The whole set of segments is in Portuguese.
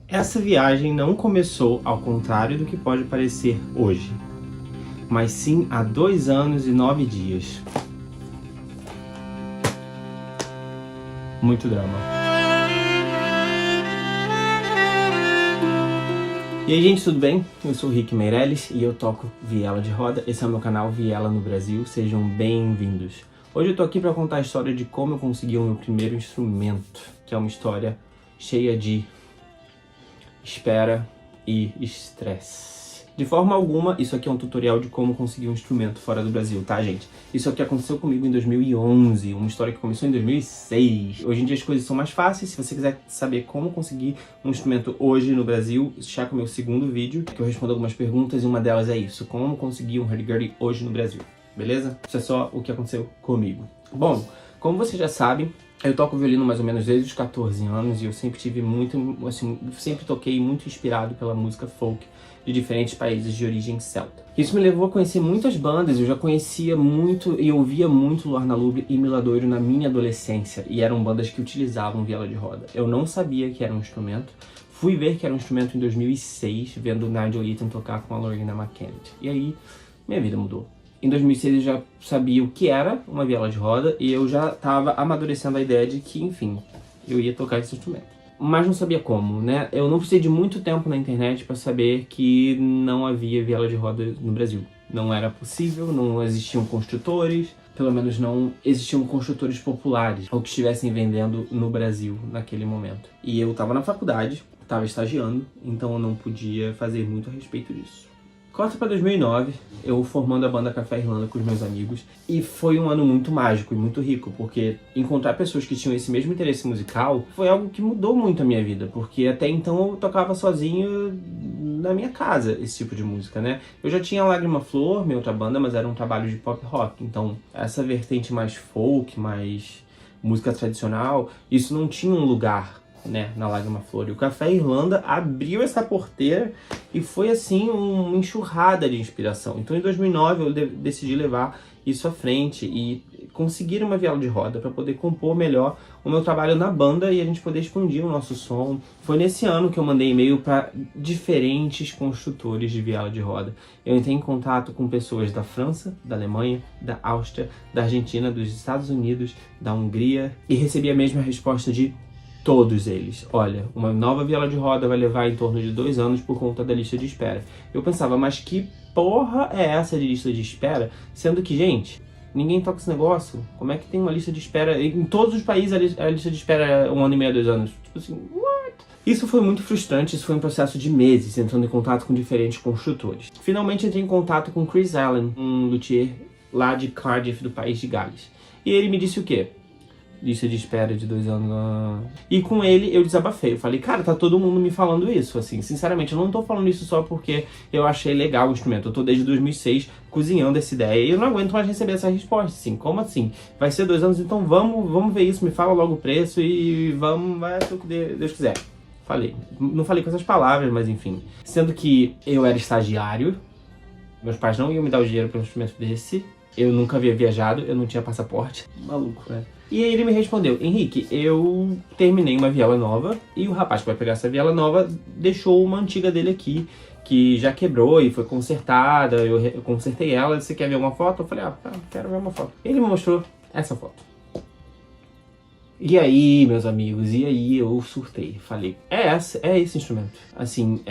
Essa viagem não começou ao contrário do que pode parecer hoje, mas sim há 2 anos e 9 dias. Muito drama. E aí, gente, tudo bem? Eu sou o Rick Meirelles e eu toco viela de roda. Esse é o meu canal Viela no Brasil. Sejam bem-vindos. Hoje eu tô aqui para contar a história de como eu consegui o meu primeiro instrumento, que é uma história cheia de espera e estresse. De forma alguma, isso aqui é um tutorial de como conseguir um instrumento fora do Brasil, tá, gente? Isso aqui aconteceu comigo em 2011, uma história que começou em 2006. Hoje em dia as coisas são mais fáceis. Se você quiser saber como conseguir um instrumento hoje no Brasil, checa o meu segundo vídeo, que eu respondo algumas perguntas e uma delas é isso: como conseguir um hurdy-gurdy hoje no Brasil, beleza? Isso é só o que aconteceu comigo. Bom, como você já sabe, eu toco violino mais ou menos desde os 14 anos e eu sempre tive muito, assim, sempre toquei muito inspirado pela música folk de diferentes países de origem celta. Isso me levou a conhecer muitas bandas. Eu já conhecia muito e ouvia muito Luar na Lubre e Miladoiro na minha adolescência, e eram bandas que utilizavam viela de roda. Eu não sabia que era um instrumento. Fui ver que era um instrumento em 2006, vendo o Nigel Eaton tocar com a Loreena McKennitt. E aí, minha vida mudou. Em 2006 eu já sabia o que era uma viela de roda e eu já estava amadurecendo a ideia de que, enfim, eu ia tocar esse instrumento. Mas não sabia como, né? Eu não precisei de muito tempo na internet para saber que não havia viela de roda no Brasil. Não era possível, não existiam construtores, pelo menos não existiam construtores populares ou que estivessem vendendo no Brasil naquele momento. E eu estava na faculdade, estava estagiando, então eu não podia fazer muito a respeito disso. Corta pra 2009, eu formando a banda Café Irlanda com os meus amigos, e foi um ano muito mágico e muito rico, porque encontrar pessoas que tinham esse mesmo interesse musical foi algo que mudou muito a minha vida, porque até então eu tocava sozinho na minha casa esse tipo de música, né? Eu já tinha Lágrima Flor, minha outra banda, mas era um trabalho de pop rock, então essa vertente mais folk, mais música tradicional, isso não tinha um lugar, né, na Lágrima Flor. E o Café Irlanda abriu essa porteira e foi assim uma enxurrada de inspiração. Então em 2009 eu decidi levar isso à frente e conseguir uma viela de roda para poder compor melhor o meu trabalho na banda e a gente poder expandir o nosso som. Foi nesse ano que eu mandei e-mail para diferentes construtores de viela de roda. Eu entrei em contato com pessoas da França, da Alemanha, da Áustria, da Argentina, dos Estados Unidos, da Hungria, e recebi a mesma resposta de todos eles. Olha, uma nova viela de roda vai levar em torno de 2 anos por conta da lista de espera. Eu pensava, mas que porra é essa de lista de espera? Sendo que, gente, ninguém toca esse negócio. Como é que tem uma lista de espera? Em todos os países a lista de espera é 1 ano e meio, 2 anos. Tipo assim, what? Isso foi muito frustrante. Isso foi um processo de meses, entrando em contato com diferentes construtores. Finalmente entrei em contato com Chris Allen, um luthier lá de Cardiff, do país de Gales. E ele me disse o quê? Lista de espera de 2 anos. E com ele eu desabafei. Eu falei, cara, tá todo mundo me falando isso. Assim, sinceramente, eu não tô falando isso só porque eu achei legal o instrumento. Eu tô desde 2006 cozinhando essa ideia e eu não aguento mais receber essa resposta. Assim, como assim? Vai ser 2 anos, então vamos ver isso. Me fala logo o preço e vai ser o que Deus quiser. Falei. Não falei com essas palavras, mas enfim. Sendo que eu era estagiário, meus pais não iam me dar o dinheiro para um instrumento desse. Eu nunca havia viajado, eu não tinha passaporte. Maluco, né? E aí ele me respondeu, Henrique, eu terminei uma viela nova e o rapaz que vai pegar essa viela nova deixou uma antiga dele aqui, que já quebrou e foi consertada, eu consertei ela, você quer ver uma foto? Eu falei, quero ver uma foto. Ele me mostrou essa foto. E aí, meus amigos, eu surtei. Falei, é esse instrumento. Assim,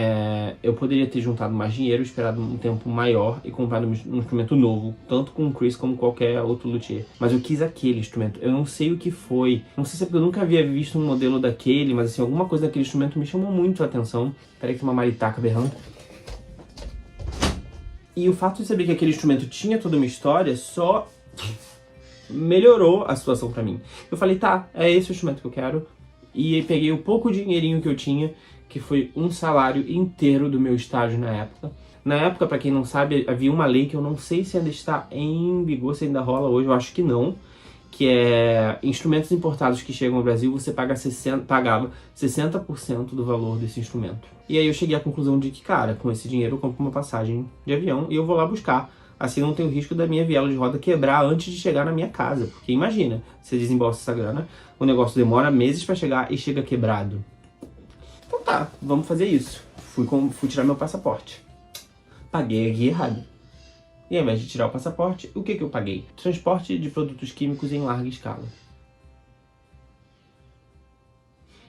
eu poderia ter juntado mais dinheiro, esperado um tempo maior e comprado um instrumento novo, tanto com o Chris como qualquer outro luthier. Mas eu quis aquele instrumento. Eu não sei o que foi. Não sei se é porque eu nunca havia visto um modelo daquele, mas assim, alguma coisa daquele instrumento me chamou muito a atenção. Peraí que tem uma maritaca berrando. E o fato de saber que aquele instrumento tinha toda uma história só melhorou a situação pra mim. Eu falei, tá, é esse o instrumento que eu quero. E aí peguei o pouco dinheirinho que eu tinha, que foi um salário inteiro do meu estágio na época. Na época, pra quem não sabe, havia uma lei que eu não sei se ainda está em vigor, se ainda rola hoje, eu acho que não, que é instrumentos importados que chegam ao Brasil, você pagava 60% do valor desse instrumento. E aí eu cheguei à conclusão de que, cara, com esse dinheiro eu compro uma passagem de avião e eu vou lá buscar. Assim não tem o risco da minha viela de roda quebrar antes de chegar na minha casa. Porque imagina, você desembolsa essa grana, o negócio demora meses pra chegar e chega quebrado. Então tá, vamos fazer isso. Fui tirar meu passaporte. Paguei aqui errado. E ao invés de tirar o passaporte, o que eu paguei? Transporte de produtos químicos em larga escala.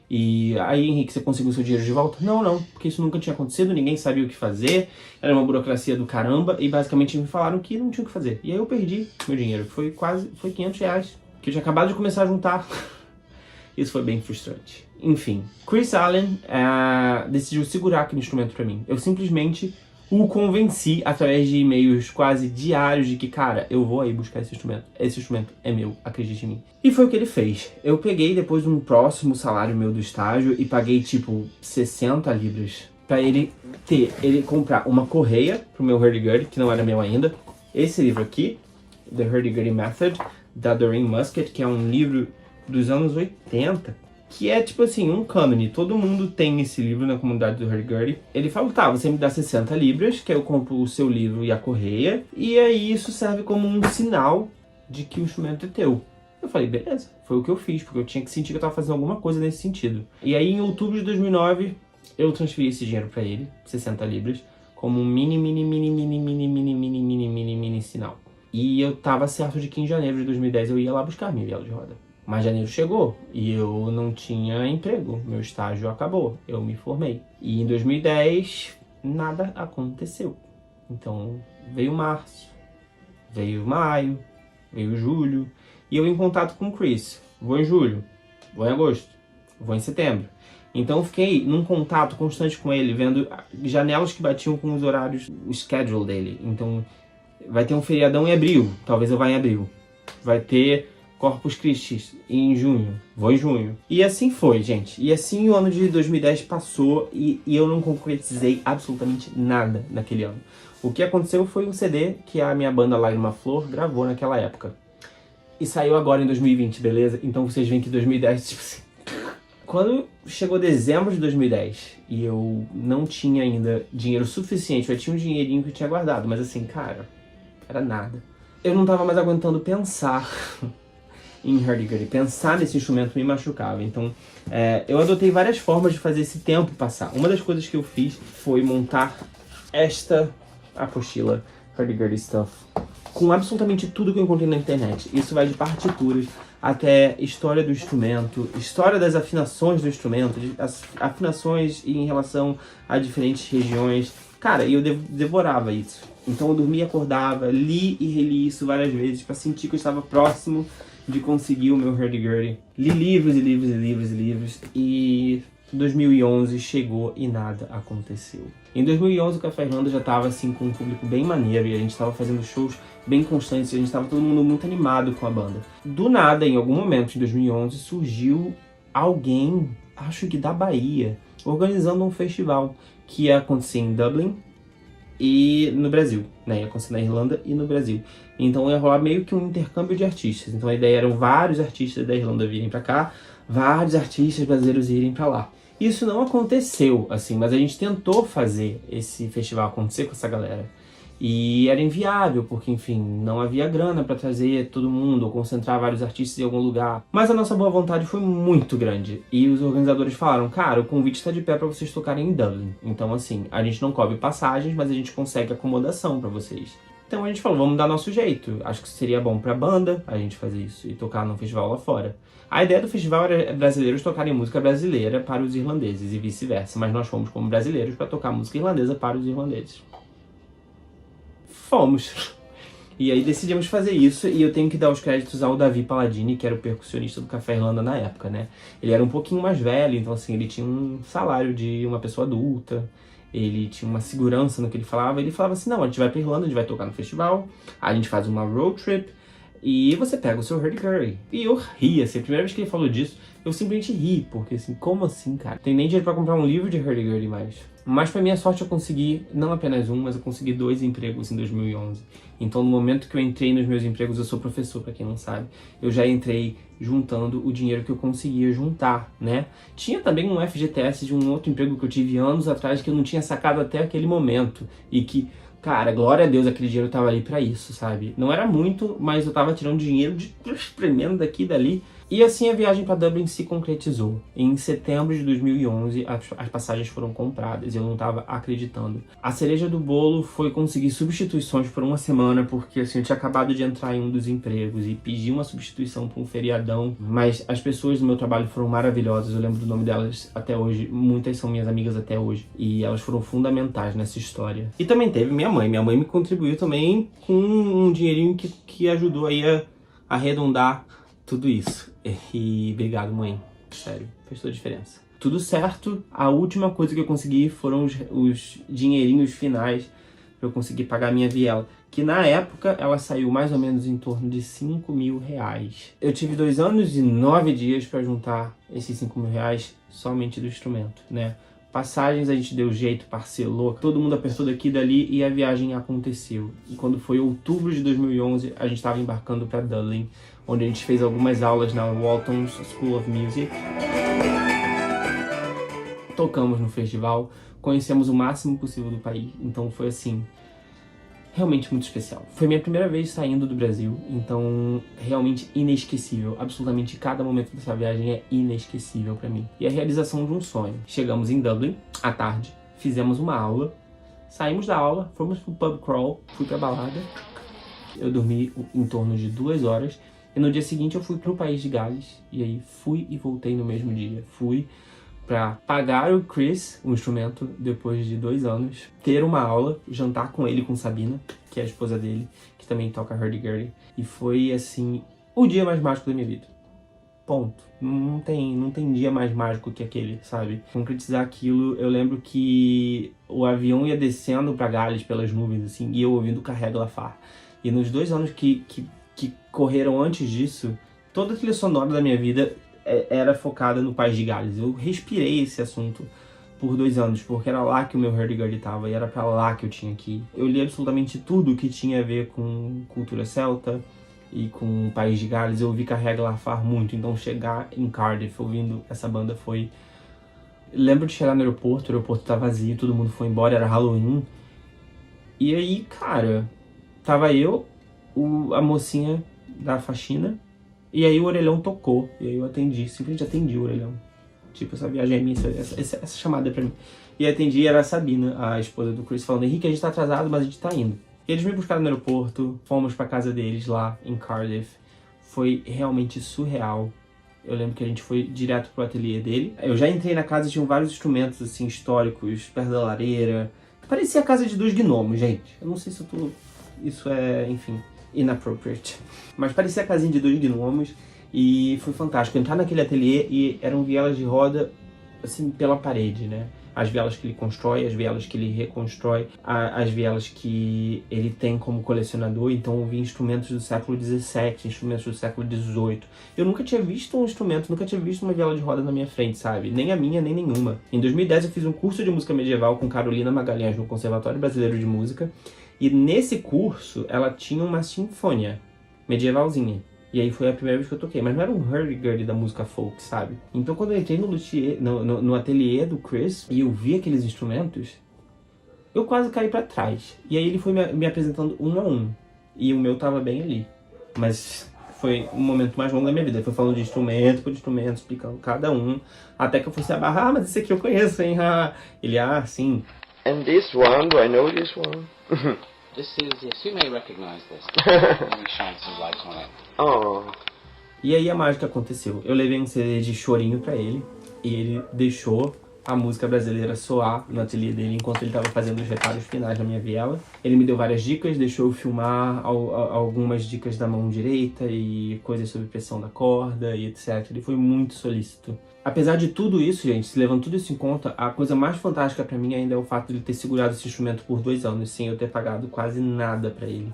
E aí, Henrique, você conseguiu seu dinheiro de volta? Não, porque isso nunca tinha acontecido, ninguém sabia o que fazer, era uma burocracia do caramba, e basicamente me falaram que não tinha o que fazer. E aí eu perdi meu dinheiro, foi R$500, que eu tinha acabado de começar a juntar. Isso foi bem frustrante. Enfim, Chris Allen decidiu segurar aquele instrumento pra mim. Eu simplesmente o convenci através de e-mails quase diários de que, cara, eu vou aí buscar esse instrumento é meu, acredite em mim. E foi o que ele fez. Eu peguei depois um próximo salário meu do estágio e paguei tipo 60 libras pra ele comprar uma correia pro meu hurdy-gurdy, que não era meu ainda. Esse livro aqui, The Hurdy-Gurdy Method, da Doreen Musket, que é um livro dos anos 80, que é tipo assim, um cânone. Todo mundo tem esse livro na comunidade do hurdy-gurdy. Ele fala, tá, você me dá 60 libras, que eu compro o seu livro e a correia, e aí isso serve como um sinal de que o instrumento é teu. Eu falei, beleza, foi o que eu fiz, porque eu tinha que sentir que eu tava fazendo alguma coisa nesse sentido. E aí em outubro de 2009, eu transferi esse dinheiro pra ele, 60 libras, como um mini sinal. E eu tava certo de que em janeiro de 2010 eu ia lá buscar minha viola de roda. Mas janeiro chegou e eu não tinha emprego, meu estágio acabou, eu me formei. E em 2010, nada aconteceu. Então, veio março, veio maio, veio julho, e eu em contato com o Chris. Vou em julho, vou em agosto, vou em setembro. Então, eu fiquei num contato constante com ele, vendo janelas que batiam com os horários, o schedule dele. Então, vai ter um feriadão em abril, talvez eu vá em abril. Vai ter Corpus Christi em junho, vou em junho. E assim foi, gente. E assim o ano de 2010 passou e eu não concretizei absolutamente nada naquele ano. O que aconteceu foi um CD que a minha banda Lágrima Flor gravou naquela época. E saiu agora em 2020, beleza? Então vocês veem que 2010, tipo assim... Quando chegou dezembro de 2010 e eu não tinha ainda dinheiro suficiente, eu tinha um dinheirinho que eu tinha guardado, mas assim, cara, era nada. Eu não tava mais aguentando pensar em hurdy-gurdy. Pensar nesse instrumento me machucava. Então, eu adotei várias formas de fazer esse tempo passar. Uma das coisas que eu fiz foi montar esta apostila, Hurdy-Gurdy Stuff, com absolutamente tudo que eu encontrei na internet. Isso vai de partituras até história do instrumento, história das afinações do instrumento, as afinações em relação a diferentes regiões. Cara, eu devorava isso. Então eu dormia, acordava, li e reli isso várias vezes para sentir que eu estava próximo de conseguir o meu hurdy-gurdy. Li livros e livros e livros e livros e 2011 chegou e nada aconteceu. Em 2011 o Café Irlanda já estava assim com um público bem maneiro e a gente estava fazendo shows bem constantes e a gente estava todo mundo muito animado com a banda. Do nada, em algum momento em 2011, surgiu alguém, acho que da Bahia, organizando um festival que ia acontecer em Dublin e no Brasil, né? Ia acontecer na Irlanda e no Brasil. Então ia rolar meio que um intercâmbio de artistas. Então a ideia eram vários artistas da Irlanda virem pra cá, vários artistas brasileiros irem pra lá. Isso não aconteceu, assim, mas a gente tentou fazer esse festival acontecer com essa galera. E era inviável, porque, enfim, não havia grana pra trazer todo mundo ou concentrar vários artistas em algum lugar. Mas a nossa boa vontade foi muito grande. E os organizadores falaram, cara, o convite está de pé pra vocês tocarem em Dublin. Então, assim, a gente não cobre passagens, mas a gente consegue acomodação pra vocês. Então a gente falou, vamos dar nosso jeito. Acho que seria bom pra banda a gente fazer isso e tocar num festival lá fora. A ideia do festival era brasileiros tocarem música brasileira para os irlandeses e vice-versa. Mas nós fomos como brasileiros para tocar música irlandesa para os irlandeses. Fomos. E aí decidimos fazer isso e eu tenho que dar os créditos ao Davi Palladini, que era o percussionista do Café Irlanda na época, né? Ele era um pouquinho mais velho, então assim, ele tinha um salário de uma pessoa adulta, ele tinha uma segurança no que ele falava assim, não, a gente vai pra Irlanda, a gente vai tocar no festival, a gente faz uma road trip e você pega o seu hurdy-gurdy. E eu ri, assim, a primeira vez que ele falou disso, eu simplesmente ri, porque assim, como assim, cara? Tem nem dinheiro pra comprar um livro de hurdy-gurdy mais. Mas pra minha sorte eu consegui, não apenas um, mas eu consegui 2 empregos em 2011. Então no momento que eu entrei nos meus empregos, eu sou professor, pra quem não sabe, eu já entrei juntando o dinheiro que eu conseguia juntar, né? Tinha também um FGTS de um outro emprego que eu tive anos atrás que eu não tinha sacado até aquele momento. E que, cara, glória a Deus, aquele dinheiro tava ali pra isso, sabe? Não era muito, mas eu tava tirando dinheiro, espremendo daqui e dali. E assim a viagem para Dublin se concretizou. Em setembro de 2011, as passagens foram compradas e eu não estava acreditando. A cereja do bolo foi conseguir substituições por uma semana, porque assim, eu tinha acabado de entrar em um dos empregos e pedi uma substituição para um feriadão. Mas as pessoas do meu trabalho foram maravilhosas, eu lembro do nome delas até hoje. Muitas são minhas amigas até hoje e elas foram fundamentais nessa história. E também teve minha mãe. Minha mãe me contribuiu também com um dinheirinho que ajudou aí a arredondar tudo isso. E obrigado, mãe. Sério, fez toda a diferença. Tudo certo, a última coisa que eu consegui foram os dinheirinhos finais para eu conseguir pagar a minha viela. Que na época, ela saiu mais ou menos em torno de 5 mil reais. Eu tive 2 anos e 9 dias para juntar esses 5 mil reais somente do instrumento, né? Passagens a gente deu jeito, parcelou, todo mundo apertou daqui e dali e a viagem aconteceu. E quando foi outubro de 2011, a gente estava embarcando para Dublin, onde a gente fez algumas aulas na Walton School of Music. Tocamos no festival, conhecemos o máximo possível do país, então foi assim, realmente muito especial. Foi minha primeira vez saindo do Brasil, então realmente inesquecível. Absolutamente cada momento dessa viagem é inesquecível pra mim. E a realização de um sonho. Chegamos em Dublin, à tarde, fizemos uma aula, saímos da aula, fomos pro pub crawl, fui pra balada. Eu dormi em torno de 2 horas. E no dia seguinte eu fui pro país de Gales. E aí fui e voltei no mesmo dia. Fui pra pagar o Chris, o instrumento, depois de 2 anos. Ter uma aula, jantar com ele, com Sabina, que é a esposa dele, que também toca hurdy-gurdy. E foi, assim, o dia mais mágico da minha vida. Ponto. Não tem dia mais mágico que aquele, sabe? Concretizar aquilo, eu lembro que o avião ia descendo pra Gales pelas nuvens, assim, e eu ouvindo Carrega Lafar. E nos 2 anos que correram antes disso, toda a trilha sonora da minha vida era focada no País de Gales. Eu respirei esse assunto por 2 anos, porque era lá que o meu hurdy-gurdy tava, e era pra lá que eu tinha que ir. Eu li absolutamente tudo que tinha a ver com cultura celta e com o País de Gales. Eu ouvi Carrega Lafar muito, então chegar em Cardiff ouvindo essa banda foi... Lembro de chegar no aeroporto, o aeroporto tá vazio, todo mundo foi embora, era Halloween. E aí, cara, tava eu, a mocinha da faxina, e aí o orelhão tocou, e aí eu atendi, simplesmente atendi o orelhão. Tipo, essa viagem é minha, essa chamada é pra mim. E atendi, era a Sabina, a esposa do Chris, falando: Henrique, a gente tá atrasado, mas a gente tá indo. E eles me buscaram no aeroporto, fomos pra casa deles lá em Cardiff. Foi realmente surreal. Eu lembro que a gente foi direto pro ateliê dele. Eu já entrei na casa e tinham vários instrumentos, assim, históricos, perto da lareira. Parecia a casa de 2 gnomos, gente. Eu não sei se isso é, enfim, inappropriate. Mas parecia a casinha de 2 gnomos e foi fantástico. Entrar naquele ateliê e eram vielas de roda, assim, pela parede, né? As vielas que ele constrói, as vielas que ele reconstrói, as vielas que ele tem como colecionador. Então eu vi instrumentos do século XVII, instrumentos do século XVIII. Eu nunca tinha visto um instrumento, nunca tinha visto uma viela de roda na minha frente, sabe? Nem a minha, nem nenhuma. Em 2010 eu fiz um curso de música medieval com Carolina Magalhães no Conservatório Brasileiro de Música. E nesse curso ela tinha uma sinfonia medievalzinha. E aí foi a primeira vez que eu toquei, mas não era um hurdy-gurdy da música folk, sabe? Então quando eu entrei no luthier, no ateliê do Chris, e eu vi aqueles instrumentos, eu quase caí pra trás. E aí ele foi me apresentando um a um, e o meu tava bem ali. Mas foi um momento mais longo da minha vida. Ele foi falando de instrumento por instrumento, explicando cada um, até que eu fosse abarrar: mas esse aqui eu conheço, hein? Ele, sim. And this one, do I know this one? This is, yes, you may recognize this. Let me shine some light on it. Oh. E aí a mágica aconteceu. Eu levei um CD de chorinho pra ele, e ele deixou a música brasileira soar no ateliê dele enquanto ele estava fazendo os reparos finais na minha viela. Ele me deu várias dicas, deixou eu filmar algumas dicas da mão direita e coisas sobre pressão da corda e etc. Ele foi muito solícito. Apesar de tudo isso, gente, se levando tudo isso em conta, a coisa mais fantástica pra mim ainda é o fato de ele ter segurado esse instrumento por 2 anos, sem eu ter pagado quase nada pra ele.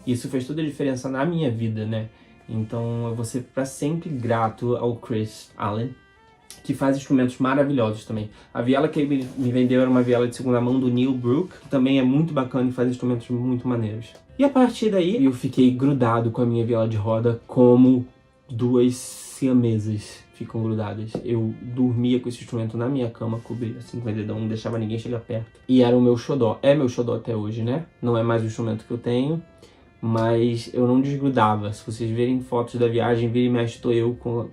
Isso fez toda a diferença na minha vida, né? Então eu vou ser pra sempre grato ao Chris Allen, que faz instrumentos maravilhosos também. A viela que ele me vendeu era uma viela de segunda mão do Neil Brook, que também é muito bacana e faz instrumentos muito maneiros. E a partir daí, eu fiquei grudado com a minha viela de roda como 2 siamesas ficam grudadas. Eu dormia com esse instrumento na minha cama, cobria assim com o dedão, não deixava ninguém chegar perto. E era o meu xodó. É meu xodó até hoje, né? Não é mais o instrumento que eu tenho, mas eu não desgrudava. Se vocês verem fotos da viagem, vira e mexe, tô com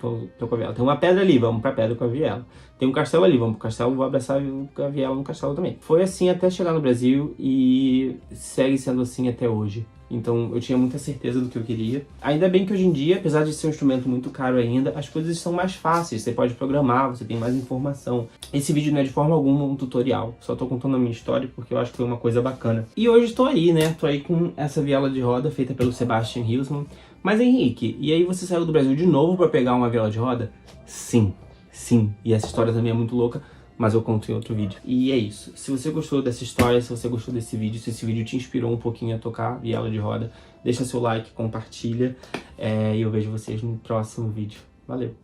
a viela. Tem uma pedra ali, vamos pra pedra com a viela. Tem um castelo ali, vamos pro castelo, vou abraçar a viela no castelo também. Foi assim até chegar no Brasil e segue sendo assim até hoje. Então eu tinha muita certeza do que eu queria. Ainda bem que hoje em dia, apesar de ser um instrumento muito caro ainda, as coisas são mais fáceis. Você pode programar, você tem mais informação. Esse vídeo não é de forma alguma um tutorial. Só tô contando a minha história porque eu acho que foi uma coisa bacana. E hoje estou aí, né? Tô aí com essa viela de roda feita pelo Sebastian Hillsman. Mas Henrique, e aí você saiu do Brasil de novo pra pegar uma viela de roda? Sim, sim. E essa história também é muito louca, mas eu conto em outro vídeo. E é isso. Se você gostou dessa história, se você gostou desse vídeo, se esse vídeo te inspirou um pouquinho a tocar viela de roda, deixa seu like, compartilha. E eu vejo vocês no próximo vídeo. Valeu!